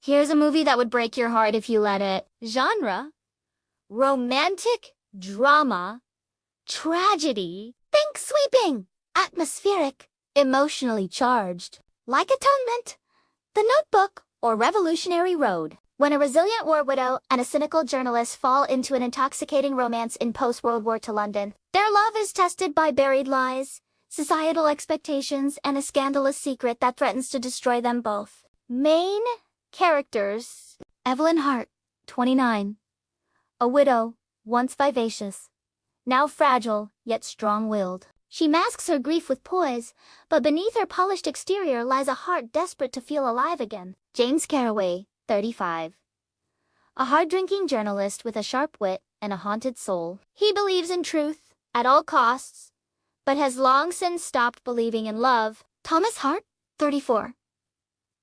Here's a movie that would break your heart if you let it. Genre: romantic drama, tragedy. Think sweeping, atmospheric, Emotionally charged. like Atonement, The Notebook, or Revolutionary Road. When a resilient war widow and a cynical journalist fall into an intoxicating romance in post-World War II London, their love is tested by buried lies, societal expectations, and a scandalous secret that threatens to destroy them both. Main characters: Evelyn Hart, 29. A widow, once vivacious, now fragile yet strong-willed. She masks her grief with poise, but beneath her polished exterior lies a heart desperate to feel alive again. James Carroway, 35. A hard-drinking journalist with a sharp wit and a haunted soul. He believes in truth at all costs, but has long since stopped believing in love. Thomas Hart, 34.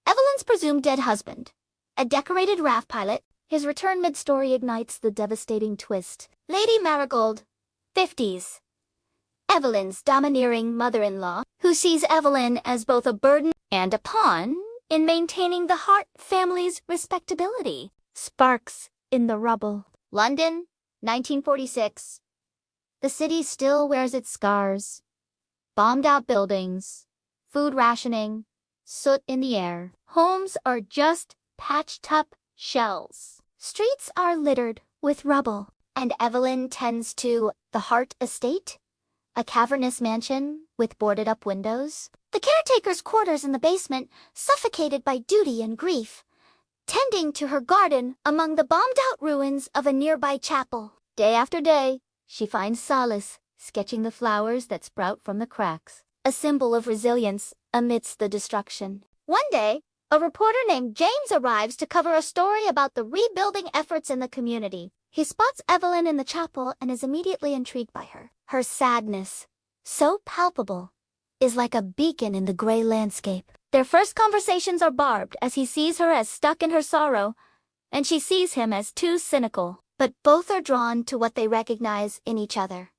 Evelyn's presumed dead husband, a decorated RAF pilot. His return mid-story ignites the devastating twist. Lady Marigold, 50s. Evelyn's domineering mother-in-law, Who sees Evelyn as both a burden and a pawn in maintaining the Hart family's respectability. Sparks in the rubble. London, 1946. The city still wears its scars. Bombed-out buildings, food rationing, soot in the air. Homes are just patched-up shells. Streets are littered with rubble, and Evelyn tends to the Hart estate, a cavernous mansion with boarded-up windows. The caretaker's quarters in the basement, suffocated by duty and grief, tending to her garden among the bombed-out ruins of a nearby chapel. Day after day, she finds solace sketching the flowers that sprout from the cracks, a symbol of resilience amidst the destruction. One day, a reporter named James arrives to cover a story about the rebuilding efforts in the community. He spots Evelyn in the chapel and is immediately intrigued by her. Her sadness, so palpable, is like a beacon in the gray landscape. Their first conversations are barbed as he sees her as stuck in her sorrow, and she sees him as too cynical. But both are drawn to what they recognize in each other: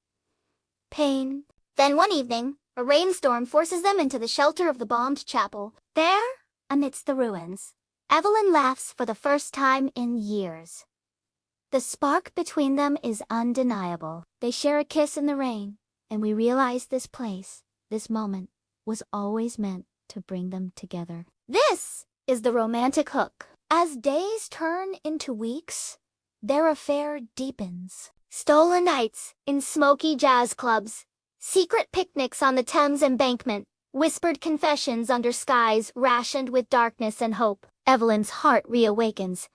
pain. Then one evening, a rainstorm forces them into the shelter of the bombed chapel. There, amidst the ruins, Evelyn laughs for the first time in years. The spark between them is undeniable. They share a kiss in the rain, and we realize this place, this moment, was always meant to bring them together. This is the romantic hook. As days turn into weeks, their affair deepens. Stolen nights in smoky jazz clubs, secret picnics on the Thames embankment, whispered confessions under skies rationed with darkness and hope. Evelyn's heart reawakens,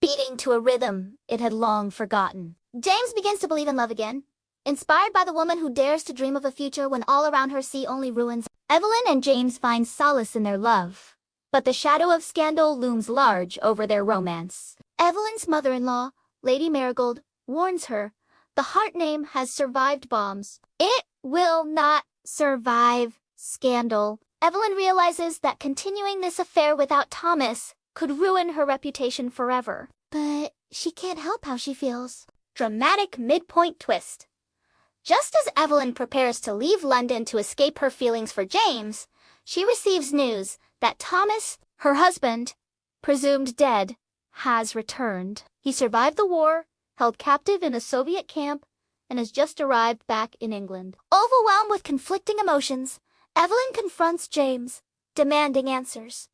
beating to a rhythm it had long forgotten. James begins to believe in love again, inspired by the woman who dares to dream of a future when all around her see only ruins. Evelyn and James find solace in their love, but the shadow of scandal looms large over their romance. Evelyn's mother-in-law, Lady Marigold, warns her the Hart name has survived bombs. It will not survive scandal. Evelyn realizes that continuing this affair without Thomas could ruin her reputation forever. But she can't help how she feels. Dramatic midpoint twist. Just as Evelyn prepares to leave London to escape her feelings for James, she receives news that Thomas, her husband, presumed dead, has returned. He survived the war, held captive in a Soviet camp, and has just arrived back in England. Overwhelmed with conflicting emotions, Evelyn confronts James, demanding answers.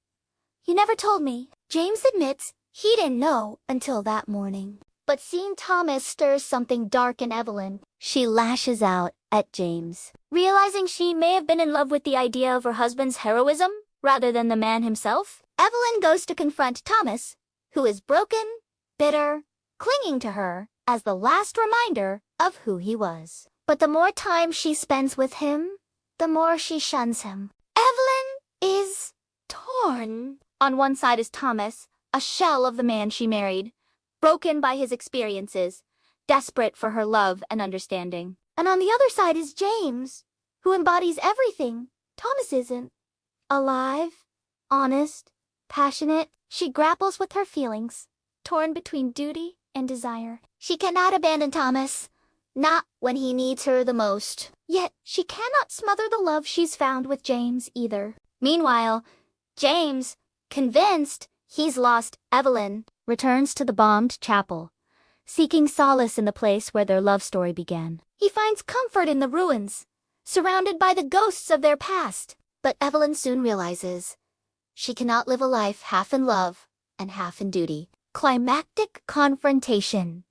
"You never told me." James admits he didn't know until that morning. But seeing Thomas stirs something dark in Evelyn. She lashes out at James, realizing she may have been in love with the idea of her husband's heroism rather than the man himself. Evelyn goes to confront Thomas, who is broken, bitter, clinging to her as the last reminder of who he was. But the more time she spends with him, the more she shuns him. Evelyn is torn. On one side is Thomas, a shell of the man she married, broken by his experiences, desperate for her love and understanding. And on the other side is James, who embodies everything Thomas isn't. Alive, honest, passionate, she grapples with her feelings, torn between duty and desire. She cannot abandon Thomas, not when he needs her the most. Yet she cannot smother the love she's found with James either. Meanwhile, James, convinced He's lost. Evelyn returns to the bombed chapel, seeking solace in the place where their love story began. He finds comfort in the ruins, surrounded by the ghosts of their past. But Evelyn soon realizes she cannot live a life half in love and half in duty. Climactic confrontation.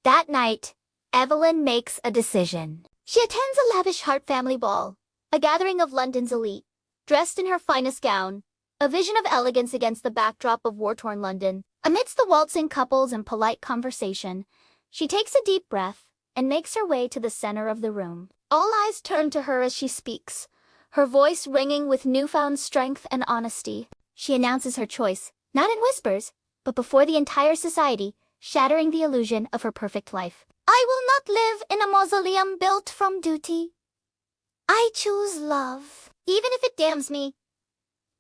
That night, Evelyn makes a decision. She attends a lavish Hart family ball, a gathering of London's elite, dressed in her finest gown, a vision of elegance against the backdrop of war-torn London. Amidst the waltzing couples and polite conversation, she takes a deep breath and makes her way to the center of the room. All eyes turn to her as she speaks, her voice ringing with newfound strength and honesty. She announces her choice, not in whispers, but before the entire society, shattering the illusion of her perfect life. I will not live in a mausoleum built from duty. I choose love, even if it damns me.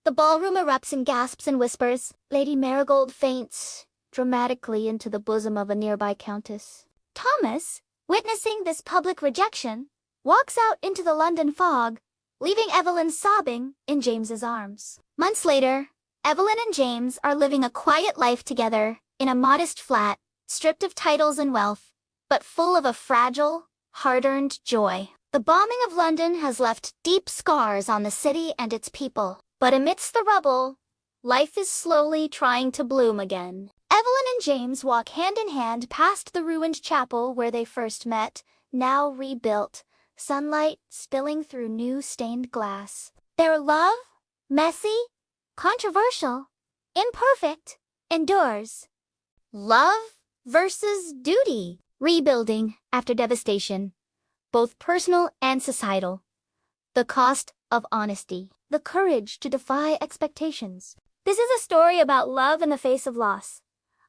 The ballroom erupts in gasps and whispers. Lady Marigold faints dramatically into the bosom of a nearby countess. Thomas, witnessing this public rejection, walks out into the London fog, leaving Evelyn sobbing in James's arms. Months later, Evelyn and James are living a quiet life together in a modest flat, stripped of titles and wealth, but full of a fragile, hard-earned joy. The bombing of London has left deep scars on the city and its people. But amidst the rubble, life is slowly trying to bloom again. Evelyn and James walk hand in hand past the ruined chapel where they first met, now rebuilt, sunlight spilling through new stained glass. Their love, messy, controversial, imperfect, endures. Love versus duty. Rebuilding after devastation, both personal and societal. The cost of honesty. The courage to defy expectations. This is a story about love in the face of loss,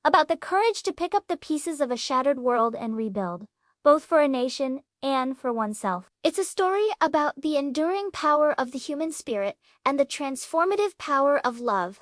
about the courage to pick up the pieces of a shattered world and rebuild, both for a nation and for oneself. It's a story about the enduring power of the human spirit and the transformative power of love.